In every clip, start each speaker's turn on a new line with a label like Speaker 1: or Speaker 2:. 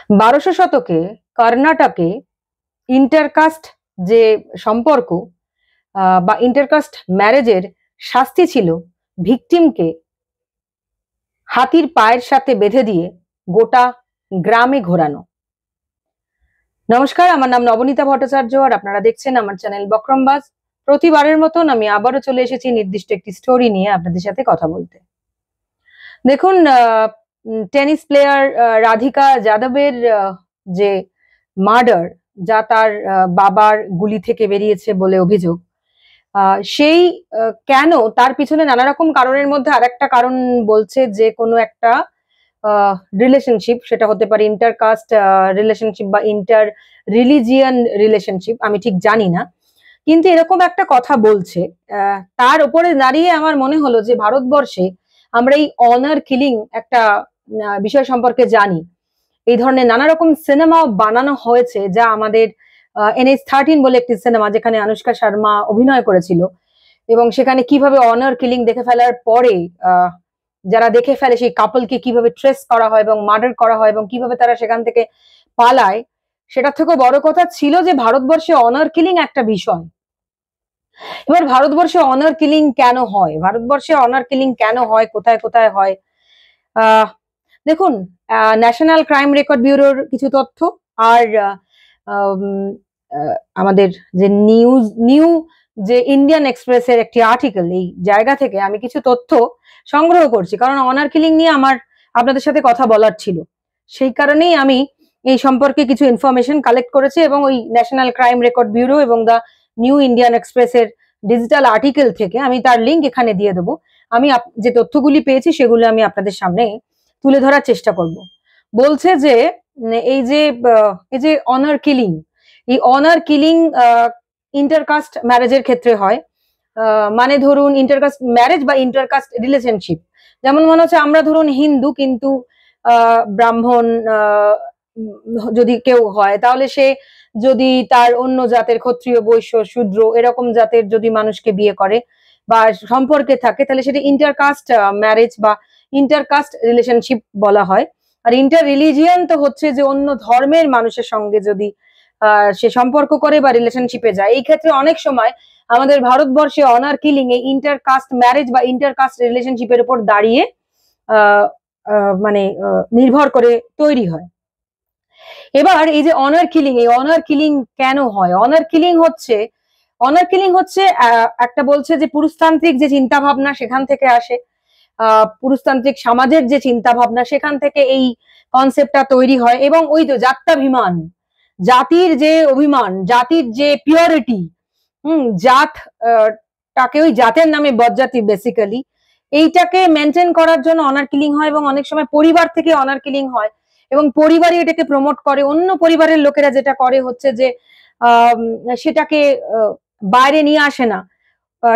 Speaker 1: 1200 শতকে কর্ণাটকে ইন্টারকাস্ট যে সম্পর্ক বা ইন্টারকাস্ট ম্যারেজের শাস্তি ছিল ভিকটিমকে হাতির পায়ের সাথে বেঁধে দিয়ে গোটা গ্রামে ঘোরানো। নমস্কার, আমার নাম নবনীতা ভট্টাচার্য আর আপনারা দেখছেন আমার চ্যানেল বক্রমবাজ। প্রতিবারের মতন আমি আবারও চলে এসেছি নির্দিষ্ট একটি স্টোরি নিয়ে আপনাদের সাথে কথা বলতে। দেখুন, টেনিস প্লেয়ার রাধিকা যাদবের যে মার্ডার, যা তার বাবার গুলি থেকে বেরিয়েছে বলে অভিযোগ, সেই কেন তার পিছনে নানা রকম কারণের মধ্যে আরেকটা কারণ বলছে যে কোনো একটা রিলেশনশিপ, সেটা হতে পারে ইন্টারকাস্ট রিলেশনশিপ বা ইন্টার রিলিজিয়ান রিলেশনশিপ, আমি ঠিক জানি না, কিন্তু এরকম একটা কথা বলছে। তার উপরে দাঁড়িয়ে আমার মনে হলো যে ভারতবর্ষে আমরা এই অনার কিলিং একটা বিষয় সম্পর্কে জানি। এই ধরনের নানা রকম সিনেমাও বানানো হয়েছে, যা আমাদের NH13 বলে একটি সিনেমা, যেখানে আনুষ্কা শর্মা অভিনয় করেছিল, এবং সেখানে কিভাবে অনার কিলিং দেখে ফেলার পরে যারা দেখে ফেলে সেই কাপলকে কিভাবে ট্রেস করা হয় এবং মার্ডার করা হয় এবং কিভাবে তারা সেখান থেকে পালায়। সেটার থেকেও বড় কথা ছিল যে ভারতবর্ষে অনার কিলিং একটা বিষয়। এবার ভারতবর্ষে অনার কিলিং কেন হয়, ভারতবর্ষে অনার কিলিং কেন হয়, কোথায় কোথায় হয়, দেখুন, ন্যাশনাল ক্রাইম রেকর্ড ব্যুরোর কিছু তথ্য আর আমাদের যে নিউ যে ইন্ডিয়ান এক্সপ্রেসের একটি আর্টিকেল, এই জায়গা থেকে আমি কিছু তথ্য সংগ্রহ করছি, কারণ অনার কিলিং নিয়ে আমার আপনাদের সাথে কথা বলার ছিল। সেই কারণেই আমি এই সম্পর্কে কিছু ইনফরমেশন কালেক্ট করেছি এবং ওই ন্যাশনাল ক্রাইম রেকর্ড ব্যুরো এবং দ্য নিউ ইন্ডিয়ান এক্সপ্রেসের ডিজিটাল আর্টিকেল থেকে আমি তার লিঙ্ক এখানে দিয়ে দেবো। আমি যে তথ্যগুলি পেয়েছি সেগুলো আমি আপনাদের সামনে তুলে ধরার চেষ্টা করব। বলছে যে এই যে অনার কিলিং, এই অনার কিলিং ইন্টারকাস্ট ম্যারেজের ক্ষেত্রে হয়। মানে ধরুন ইন্টারকাস্ট ম্যারেজ বা ইন্টারকাস্ট রিলেশনশিপ, যেমন মনে হচ্ছে আমরা ধরুন হিন্দু কিন্তু ব্রাহ্মণ যদি কেউ হয়, তাহলে সে যদি তার অন্য জাতের ক্ষত্রিয়, বৈশ্য, শূদ্র এরকম জাতের যদি মানুষকে বিয়ে করে বা সম্পর্কে থাকে, তাহলে সেটা ইন্টারকাস্ট ম্যারেজ বা ইন্টারকাস্ট রিলেশনশিপ বলা হয়। আর ইন্টার রিলিজিয়ান তো হচ্ছে যে অন্য ধর্মের মানুষের সঙ্গে যদি সে সম্পর্ক করে বা রিলেশনশিপে যায়। এই ক্ষেত্রে অনেক সময় আমাদের ভারতবর্ষে অনার কিলিং এই ইন্টারকাস্ট ম্যারেজ বা ইন্টারকাস্ট রিলেশনশিপের উপর দাঁড়িয়ে মানে নির্ভর করে তৈরি হয়। এবার এই যে অনার কিলিং, এই অনার কিলিং কেন হয়? অনার কিলিং হচ্ছে একটা বলছে যে পুরুষতান্ত্রিক যে চিন্তা ভাবনা সেখান থেকে আসে, পুরুষতান্ত্রিক সমাজের যে চিন্তা ভাবনা সেখান থেকে এই কনসেপ্টটা তৈরি হয়। এবং ওই তো জাত্যাভিমান, জাতির যে অভিমান, জাতির যে পিওরিটি, জাত টাকে, ওই জাতের নামে বজ্জাতি বেসিক্যালি, এইটাকে মেনটেন করার জন্য অনার কিলিং হয়। এবং অনেক সময় পরিবার থেকে অনার কিলিং হয় এবং পরিবারই এটাকে প্রমোট করে। অন্য পরিবারের লোকেরা যেটা করে হচ্ছে যে সেটাকে বাইরে নিয়ে আসে না,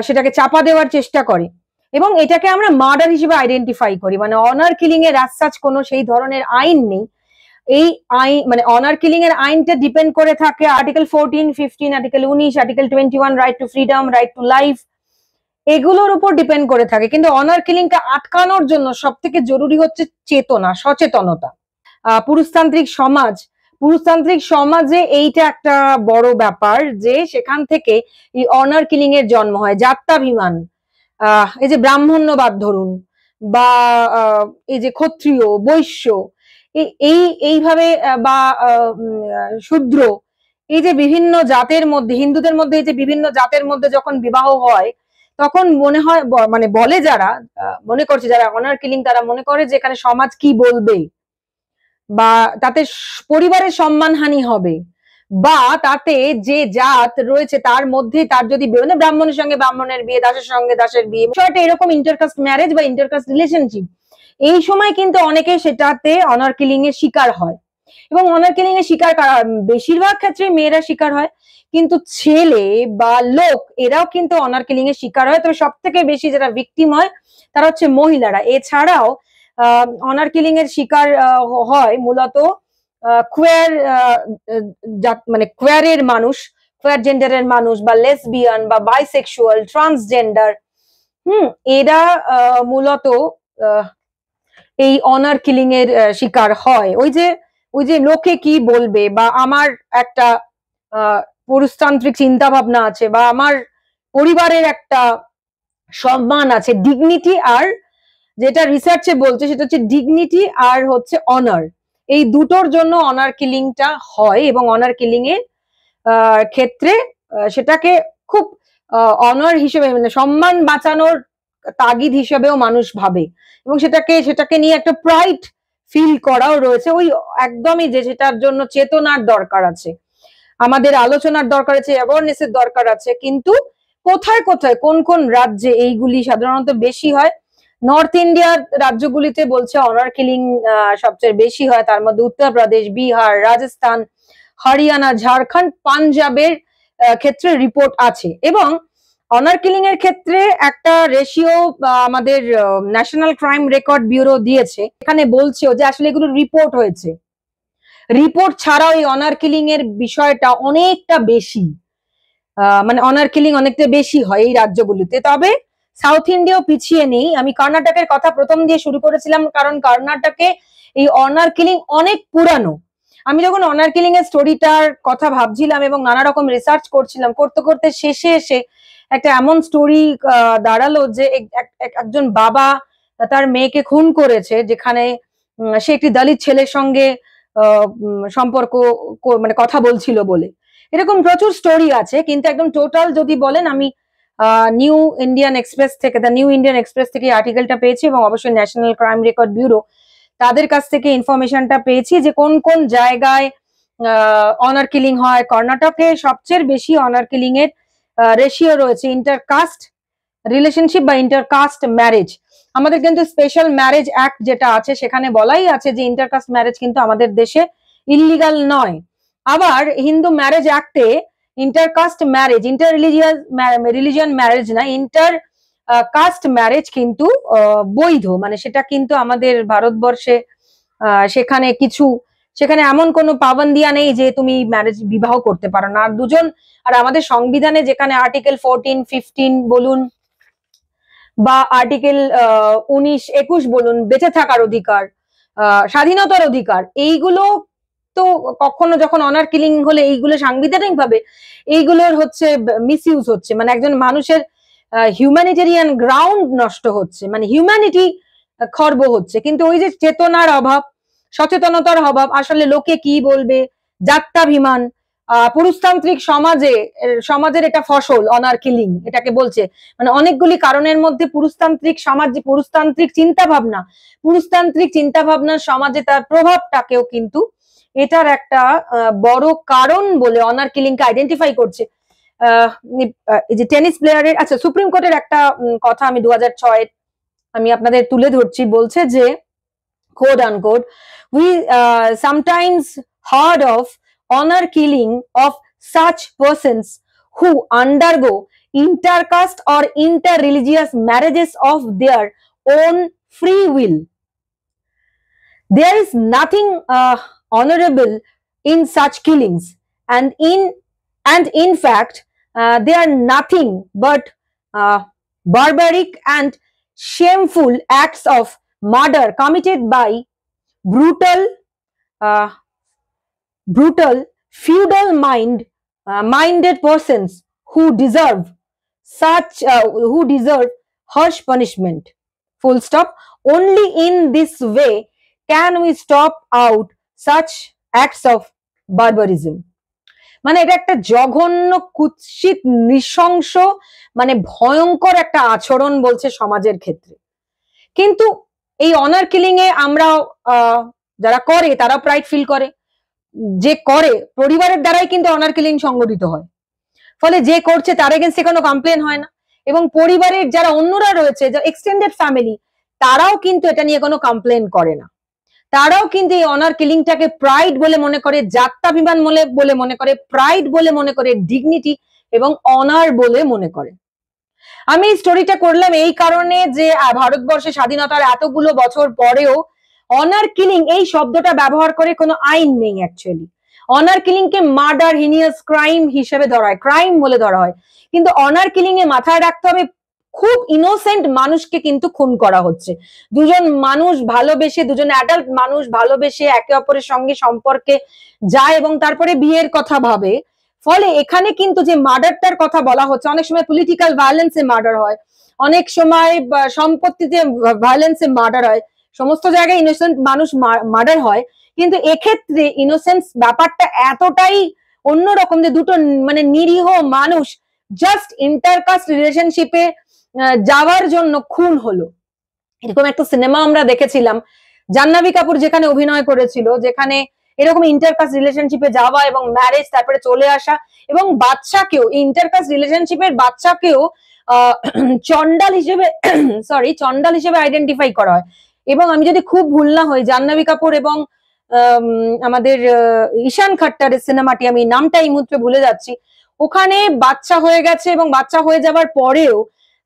Speaker 1: সেটাকে চাপা দেওয়ার চেষ্টা করে এবং এটাকে আমরা মার্ডার হিসেবে আইডেন্টিফাই করি। মানে অনার কিলিং এর অ্যাজ সাচ কোনো সেই ধরনের আইন নেই। এই আইন মানে অনার কিলিং এর আইনটা ডিপেন্ড করে থাকে article 14, 15, article 19, article 21, right two freedom, right to life, এগুলোর উপর ডিপেন্ড করে থাকে। কিন্তু অনার কিলিংটা আটকানোর জন্য সব থেকে জরুরি হচ্ছে চেতনা, সচেতনতা। পুরুষতান্ত্রিক সমাজে এইটা একটা বড় ব্যাপার যে সেখান থেকে এই অনার কিলিং এর জন্ম হয়। জাত্যাভিমান, এই যে ব্রাহ্মণ্যবাদ ধরুন, বা এই যে ক্ষত্রিয়, বৈশ্য, এইভাবে বা শূদ্র, এই যে বিভিন্ন জাতের মধ্যে, হিন্দুদের মধ্যে এই যে বিভিন্ন জাতের মধ্যে যখন বিবাহ হয়, তখন মনে হয়, মানে বলে যারা মনে করছে, যারা অনার কিলিং, তারা মনে করে যে এখানে সমাজ কি বলবে, বা তাতে পরিবারের সম্মানহানি হবে, বা তাতে যে জাত রয়েছে তার মধ্যে তার যদি মানে ব্রাহ্মণের সঙ্গে ব্রাহ্মণের বিয়ে, দাসের সঙ্গে দাসের বিয়ে, বিষয়টা এরকম ইন্টারকাস্ট ম্যারেজ বা ইন্টারকাস্ট রিলেশনশিপ, এই সময় কিন্তু অনেকে সেটাতে অনার কিলিং এর শিকার হয়। এবং অনার কিলিং এর শিকার বেশিরভাগ ক্ষেত্রে মেয়েরা শিকার হয়, কিন্তু ছেলে বা লোক এরাও কিন্তু অনার কিলিং এর শিকার হয়। তবে সব থেকে বেশি যারা ভিকটিম হয় তারা হচ্ছে মহিলারা। এছাড়াও অনার কিলিং এর শিকার হয় মূলত কোয়ার, মানে কোয়ারের মানুষ, কোয়ার জেন্ডারের মানুষ, বা লেসবিয়ান বা বাইসেক্সুয়াল, ট্রান্সজেন্ডার, এরা মূলত এই অনার কিলিং এর শিকার হয়। ওই যে ওই যে লোকে কি বলবে, বা আমার একটা পুরুষতান্ত্রিক চিন্তা ভাবনা আছে, বা আমার পরিবারের একটা সম্মান আছে, ডিগনিটি, আর যেটা রিসার্চে বলছে সেটা হচ্ছে ডিগনিটি আর হচ্ছে অনার, এই দুটোর জন্য অনার কিলিংটা হয়। এবং অনার কিলিং এর ক্ষেত্রে সেটাকে খুব অনার হিসেবে, মানে সম্মান বাঁচানোর তাগিদ হিসেবেও মানুষ ভাবে, এবং সেটাকে নিয়ে একটা প্রাইড ফিল করাও রয়েছে। ওই একদমই যে সেটার জন্য চেতনার দরকার আছে, আমাদের আলোচনার দরকার আছে, অ্যাওয়ারনেসের দরকার আছে। কিন্তু কোথায় কোথায় কোন কোন রাজ্যে এইগুলি সাধারণত বেশি হয়? নর্থ ইন্ডিয়ার রাজ্যগুলিতে বলছে অনার কিলিং সবচেয়ে বেশি হয়, তার মধ্যে উত্তরপ্রদেশ, বিহার, রাজস্থান, হরিয়ানা, ঝাড়খণ্ড, পাঞ্জাবের ক্ষেত্রে রিপোর্ট আছে। এবং অনার কিলিং এর ক্ষেত্রে একটা রেশিও আমাদের ন্যাশনাল ক্রাইম রেকর্ড ব্যুরো দিয়েছে, এখানে বলছে যে আসলে এগুলো রিপোর্ট হয়েছে, রিপোর্ট ছাড়াও এই অনার কিলিং এর বিষয়টা অনেকটা বেশি, মানে অনার কিলিং অনেকটা বেশি হয় এই রাজ্যগুলিতে। তবে সাউথ ইন্ডিয়াও পিছিয়ে নেই। আমি কর্ণাটকের কথা প্রথম দিয়ে শুরু করেছিলাম, কারণ কর্ণাটকে এই অনার কিলিং অনেক পুরানো। আমি যখন অনার কিলিং এর স্টোরিটার কথা ভাবছিলাম এবং নানা রকম রিসার্চ করছিলাম, করতে করতে শেষে এসে একটা এমন স্টোরি দাঁড়ালো যে একজন বাবা তার মেয়েকে খুন করেছে, যেখানে সে একটি দলিত ছেলের সঙ্গে সম্পর্ক মানে কথা বলছিল বলে। এরকম প্রচুর স্টোরি আছে, কিন্তু একদম টোটাল যদি বলেন, আমি নিউ ইন্ডিয়ান এক্সপ্রেস থেকে, দ্য নিউ ইন্ডিয়ান এক্সপ্রেস থেকে আর্টিকেলটা পেয়েছি, এবং অবশ্যই ন্যাশনাল ক্রাইম রেকর্ড ব্যুরো তাদের কাছ থেকে ইনফরমেশনটা পেয়েছি যে কোন কোন জায়গায় অনার কিলিং হয়। কর্ণাটকে সবচেয়ে বেশি অনার কিলিং এর রেশিও রয়েছে ইন্টারকাস্ট রিলেশনশিপ বা ইন্টারকাস্ট ম্যারেজ। আমাদের কিন্তু স্পেশাল ম্যারেজ অ্যাক্ট যেটা আছে সেখানে বলাই আছে যে ইন্টারকাস্ট ম্যারেজ কিন্তু আমাদের দেশে ইললিগাল নয়। আবার হিন্দু ম্যারেজ অ্যাক্টে intercaste marriage, inter religion marriage না, ইন্টার কাস্ট ম্যারেজ কিন্তু বৈধ, মানে সেটা কিন্তু আমাদের ভারতবর্ষে সেখানে এমন কোনো পাবন্দিয়া নেই যে তুমি ম্যারেজ বিবাহ করতে পারো না। আর দুজন, আর আমাদের সংবিধানে যেখানে আর্টিকেল 14, 15 বলুন বা আর্টিকেল 19, 21 বলুন, বেঁচে থাকার অধিকার, স্বাধীনতার অধিকার, এইগুলো তো কখনো যখন অনার কিলিং হলে এইগুলো সাংবিধানিক ভাবে এইগুলোর হচ্ছে মিসইউজ হচ্ছে, মানে একজন মানুষের হিউম্যানিটেরিয়ান গ্রাউন্ড নষ্ট হচ্ছে, মানে হিউম্যানিটি খর্ব হচ্ছে। কিন্তু ওই যে চেতনার অভাব, সচেতনতার অভাব, আসলে লোকে কি বলবে, জাত্যাভিমান, পুরুষতান্ত্রিক সমাজের এটা ফসল অনার কিলিং এটাকে বলছে। মানে অনেকগুলি কারণের মধ্যে পুরুষতান্ত্রিক সমাজ, যে পুরুষতান্ত্রিক চিন্তা ভাবনার সমাজে তার প্রভাবটাকেও কিন্তু এটার একটা বড় কারণ বলে অনার কিলিং কে আইডেন্টিফাই করছে। এই যে টেনিস প্লেয়ারের, আচ্ছা, সুপ্রিম কোর্টের একটা কথা আমি 2006 আমি আপনাদের তুলে ধরছি, বলছে যে quote unquote, we sometimes heard of honor killing of such persons who undergo intercaste or interreligious marriages of their own free will. There is nothing honorable in such killings, and in fact they are nothing but barbaric and shameful acts of murder committed by brutal feudal minded persons who deserve harsh punishment. Full stop. Only in this way can we stop out such acts of barbarism. মানে এটা একটা জঘন্য, কুৎসিত, নৃশংস, মানে ভয়ঙ্কর একটা আচরণ বলছে সমাজের ক্ষেত্রে। কিন্তু এই অনার কিলিং এ আমরা যারা করে তারা প্রাইড ফিল করে, যে করে পরিবারের দ্বারাই কিন্তু অনার কিলিং সংগঠিত হয়, ফলে যে করছে তার এগেইনস্টে কোনো কমপ্লেন হয় না, এবং পরিবারের যারা অন্যরা রয়েছে, যারা এক্সটেন্ডেড ফ্যামিলি, তারাও কিন্তু এটা নিয়ে কোনো কমপ্লেন করে না। তারাও কিন্তু এই অনার কিলিংটাকে প্রাইড বলে মনে করে, জাত্যাভিমান বলে মনে করে, প্রাইড বলে মনে করে, ডিগনিটি এবং অনার বলে মনে করে। আমি এই স্টোরিটা করলাম এই কারণে যে ভারতবর্ষে স্বাধীনতার এতগুলো বছর পরেও অনার কিলিং এই শব্দটা ব্যবহার করে কোনো আইন নেই। অ্যাকচুয়ালি অনার কিলিং কে মার্ডার, হিনিয়াস ক্রাইম হিসেবে ধরা হয়, ক্রাইম বলে ধরা হয়। কিন্তু অনার কিলিং এ মাথায় রাখতে হবে খুব ইনোসেন্ট মানুষকে কিন্তু খুন করা হচ্ছে। দুজন মানুষ ভালোবেসে, দুজন অ্যাডাল্ট মানুষ ভালোবেসে একে অপরের সঙ্গে সম্পর্কে যায় এবং তারপরে বিয়ের কথা ভাবে। ফলে এখানে কিন্তু যে মার্ডারটার কথা বলা হচ্ছে, অনেক সময় পলিটিক্যাল ভায়োলেন্সে মার্ডার হয়, অনেক সময় সম্পত্তিতে ভায়োলেন্সে মার্ডার হয়, সমস্ত জায়গায় ইনোসেন্ট মানুষ মার্ডার হয়, কিন্তু এক্ষেত্রে ইনোসেন্স ব্যাপারটা এতটাই অন্যরকম যে দুটো মানে নিরীহ মানুষ জাস্ট ইন্টারকাস্ট রিলেশনশিপে যাওয়ার জন্য খুন হলো। এরকম একটা সিনেমা আমরা দেখেছিলাম, জাহ্নবী কাপুর যেখানে অভিনয় করেছিল, যেখানে এরকম ইন্টারকাস্ট রিলেশনশিপে যাওয়া এবং ম্যারেজ, তারপরে চলে আসা, এবং বাচ্চাকেও ইন্টারকাস্ট রিলেশনশিপের বাচ্চাকেও চন্ডাল হিসেবে চন্ডাল হিসেবে আইডেন্টিফাই করা হয়। এবং আমি যদি খুব ভুল না হই, জাহ্নবী কাপুর এবং আমাদের ঈশান খট্টারের সিনেমাটি, আমি নামটা এই মুহূর্তে ভুলে যাচ্ছি, ওখানে বাচ্চা হয়ে গেছে এবং বাচ্চা হয়ে যাবার পরেও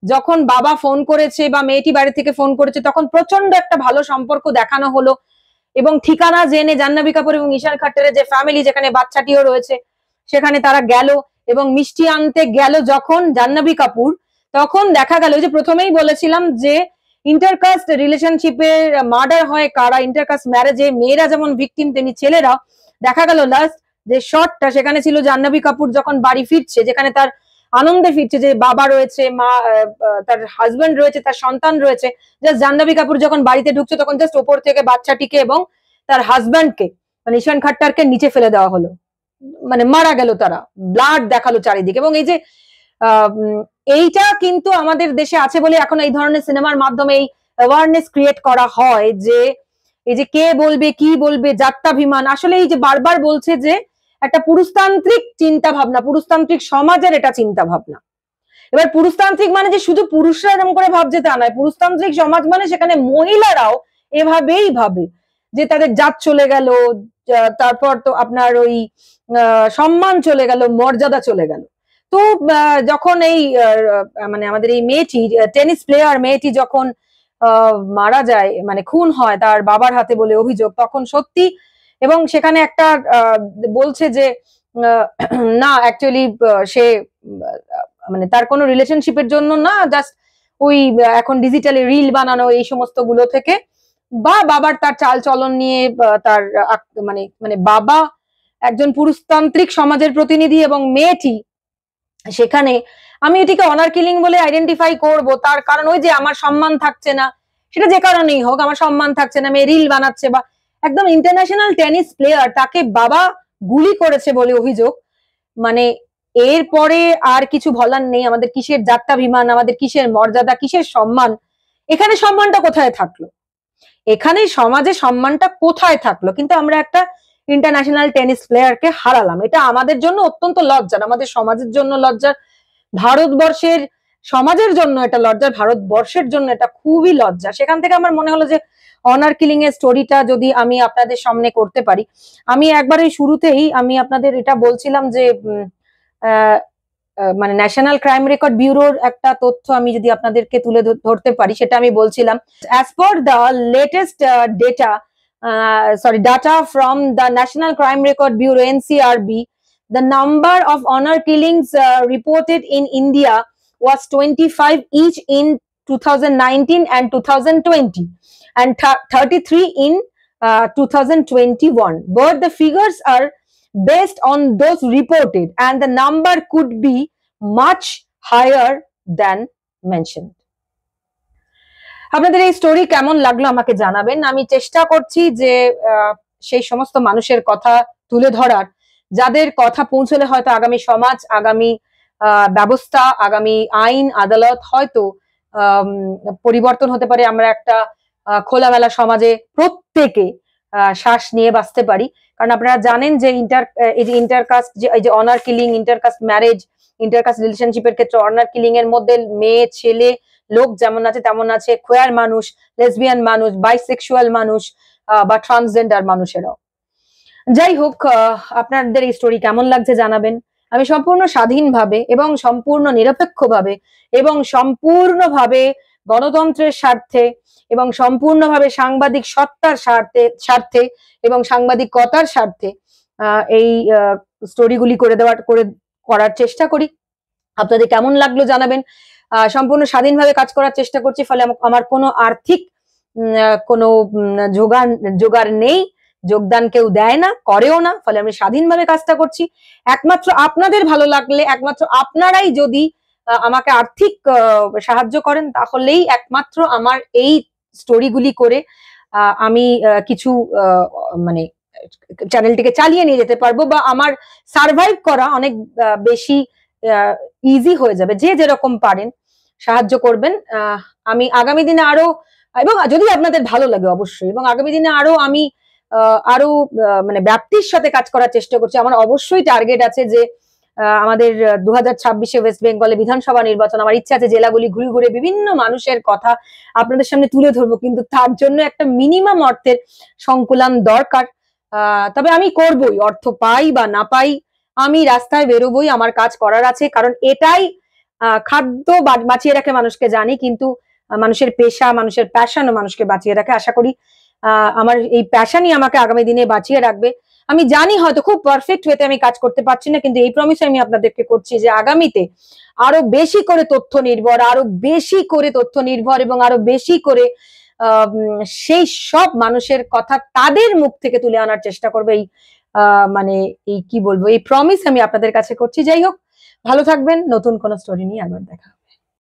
Speaker 1: যখন বাবা ফোন করেছে বা মেয়েটি বাড়ি থেকে ফোন করেছে, তখন প্রচন্ড একটা ভালো সম্পর্ক দেখানো হলো এবং ঠিকানা জেনে জাহ্নবী কাপুর এবং ঈশান খট্টারের যে ফ্যামিলি, যেখানে বাচ্চাটিও রয়েছে, সেখানে তারা গেল এবং মিষ্টি আনতে গেল যখন জাহ্নবী কাপুর, তখন দেখা গেল যে প্রথমেই বলেছিলাম যে ইন্টারকাস্ট রিলেশনশিপে মার্ডার হয় কারা, ইন্টারকাস্ট ম্যারেজে মেয়েরা যেমন ভিকটিম তেমনি ছেলেরা। দেখা গেল লাস্ট যে শটটা, সেখানে ছিল জাহ্নবী কাপুর যখন বাড়ি ফিরছে, যেখানে তার আনন্দে ফিরছে, যে বাবা রয়েছে, মা, তার হাজবেন্ড রয়েছে, তার সন্তান রয়েছে, জাস্ট জাহ্নবী কাপুর যখন বাড়িতে ঢুকছে তখন জাস্ট ওপর থেকে বাচ্চাটিকে এবং তার হাজবেন্ডকে মানে ঈশান খট্টারকে নিচে ফেলে দেওয়া হলো, মানে মারা গেল তারা, ব্লাড দেখালো চারিদিকে। এবং এই যে এইটা কিন্তু আমাদের দেশে আছে বলে এখন এই ধরনের সিনেমার মাধ্যমে এই অ্যাওয়ারনেস ক্রিয়েট করা হয় যে এই যে কে বলবে কি বলবে, জাত্যাভিমান, আসলে এই যে বারবার বলছে যে একটা পুরুষতান্ত্রিক চিন্তা ভাবনা, পুরুষতান্ত্রিক সমাজের এটা চিন্তা ভাবনা। এবার পুরুষতান্ত্রিক মানে যে শুধু পুরুষরা এরকম করে ভাবছে তা নয়, পুরুষতান্ত্রিক সমাজ মানে সেখানে মহিলারাও এভাবেই ভাবে যে তাদের জাত চলে গেল, তারপর তো আপনার ওই সম্মান চলে গেল, মর্যাদা চলে গেল। তো যখন এই মানে আমাদের এই মেয়েটি, টেনিস প্লেয়ার মেয়েটি যখন মারা যায়, মানে খুন হয় তার বাবার হাতে বলে অভিযোগ, তখন সত্যি, এবং সেখানে একটা বলছে যে না অ্যাকচুয়ালি সে মানে তার কোনো রিলেশনশিপের জন্য না, জাস্ট ওই এখন ডিজিটালি রিল বানানো এই সমস্ত গুলো থেকে, বা বাবার তার চাল চলন নিয়ে তার মানে মানে বাবা একজন পুরুষতান্ত্রিক সমাজের প্রতিনিধি এবং মেয়েটি সেখানে, আমি এটিকে অনার কিলিং বলে আইডেন্টিফাই করব, তার কারণ ওই যে আমার সম্মান থাকছে না, সেটা যে কারণেই হোক, আমার সম্মান থাকছে না, মেয়ে রিল বানাচ্ছে, বা একদম ইন্টারন্যাশনাল টেনিস প্লেয়ার তাকে বাবা গুলি করেছে বলে অভিযোগ। মানে এরপরে আর কিছু বলার নেই, আমাদের কিসের জাত্যাভিমান, আমাদের কিসের মর্যাদা, কিসের সম্মান, এখানে সম্মানটা কোথায় থাকলো, এখানে সমাজে সম্মানটা কোথায় থাকলো? কিন্তু আমরা একটা ইন্টারন্যাশনাল টেনিস প্লেয়ারকে হারালাম, এটা আমাদের জন্য অত্যন্ত লজ্জার, আমাদের সমাজের জন্য লজ্জার, ভারতবর্ষের সমাজের জন্য এটা লজ্জার, ভারতবর্ষের জন্য এটা খুবই লজ্জা। সেখান থেকে আমার মনে হলো যে অনার কিলিং এর স্টোরিটা যদি আমি আপনাদের সামনে করতে পারি। আমি একবার ওই শুরুতেই আমি আপনাদের এটা বলছিলাম যে মানে ন্যাশনাল ক্রাইম রেকর্ড ব্যুরোর একটা তথ্য আমি যদি আপনাদেরকে তুলে ধরতে পারি, সেটা আমি বলছিলাম, as per the latest data from the National Crime Record Bureau NCRB, the number of honor killings reported in India was 25 each in 2019 and 2020 and 33 in 2021, but the figures are based on those reported and the number could be much higher than mentioned. আপনাদের এই story কেমন লাগলো আমাকে জানাবেন। আমি চেষ্টা করছি যে সেই সমস্ত মানুষের কথা তুলে ধরার, যাদের কথা পৌঁছলে হয়তো আগামী সমাজ, আগামী ব্যবস্থা, আগামী আইন আদালত হয়তো পরিবর্তন হতে পারে, আমরা একটা খোলামেলা সমাজে প্রত্যেকে শ্বাস নিয়ে বাঁচতে পারি। কারণ আপনারা জানেন যে ইন্টারকাস্ট এই যে honour killing, intercaste marriage, intercaste রিলেশনশিপের ক্ষেত্রে অনার কিলিং এর মধ্যে মেয়ে ছেলে লোক যেমন আছে তেমন আছে কোয়ার মানুষ, লেসবিয়ান মানুষ, বাইসেক্সুয়াল মানুষ বা ট্রান্সজেন্ডার মানুষেরাও। যাই হোক, আপনাদের এই স্টোরি কেমন লাগছে জানাবেন। আমি সম্পূর্ণ স্বাধীনভাবে এবং সম্পূর্ণ নিরপেক্ষভাবে এবং সম্পূর্ণভাবে গণতন্ত্রের স্বার্থে এবং সম্পূর্ণভাবে সাংবাদিক সত্তার স্বার্থে এবং সাংবাদিকতার স্বার্থে এই স্টোরিগুলি করার চেষ্টা করি। আপনাদের কেমন লাগলো জানাবেন। সম্পূর্ণ স্বাধীনভাবে কাজ করার চেষ্টা করছি, ফলে আমার কোনো আর্থিক কোনো জোগাড় নেই, যোগদান কেউ দেয় না, করেও না, ফলে আমি স্বাধীনভাবে কাজটা করছি। একমাত্র আপনাদের ভালো লাগলে, একমাত্র আপনারাই যদি আমাকে আর্থিক সাহায্য করেন, তাহলেই একমাত্র আমার এই স্টোরিগুলি করে আমি কিছু মানে চ্যানেলটিকে চালিয়ে নিয়ে যেতে পারবো, বা আমার সার্ভাইভ করা অনেক বেশি ইজি হয়ে যাবে। যে যেরকম পারেন সাহায্য করবেন। আমি আগামী দিনে আরো, এবং যদি আপনাদের ভালো লাগে অবশ্যই, এবং আগামী দিনে আমি আরো মানে ব্যাপ্তির সাথে কাজ করার চেষ্টা করছি। আমার অবশ্যই টার্গেট আছে যে আমাদের 2026 ওয়েস্ট বেঙ্গলে বিধানসভা নির্বাচন, আমার ইচ্ছা আছে জেলাগুলি ঘুরে ঘুরে বিভিন্ন মানুষের কথা আপনাদের সামনে তুলে ধরবো, কিন্তু তার জন্য একটা মিনিমাম অর্থের সংকুলান দরকার। তবে আমি করবই, অর্থ পাই বা না পাই, আমি রাস্তায় বেরোবই, আমার কাজ করার আছে, কারণ এটাই খাদ্য বাঁচিয়ে রাখে মানুষকে জানি, কিন্তু মানুষের পেশা, মানুষের প্যাশনও মানুষকে বাঁচিয়ে রাখে। আশা করি আমার এই প্যাশনই আমাকে আগামী দিনে বাঁচিয়ে রাখবে। আমি জানি হয়তো খুব পারফেক্ট ওয়েতে আমি কাজ করতে পারছি না, কিন্তু এই প্রমিস আমি আপনাদেরকে করছি যে আগামীতে আরো বেশি করে তথ্য নির্ভর, এবং আরো বেশি করে সেই সব মানুষের কথা তাদের মুখ থেকে তুলে আনার চেষ্টা করবে। এই মানে এই কি বলবো, এই প্রমিস আমি আপনাদের কাছে করছি। যাই হোক, ভালো থাকবেন, নতুন কোনো স্টোরি নিয়ে আবার দেখা।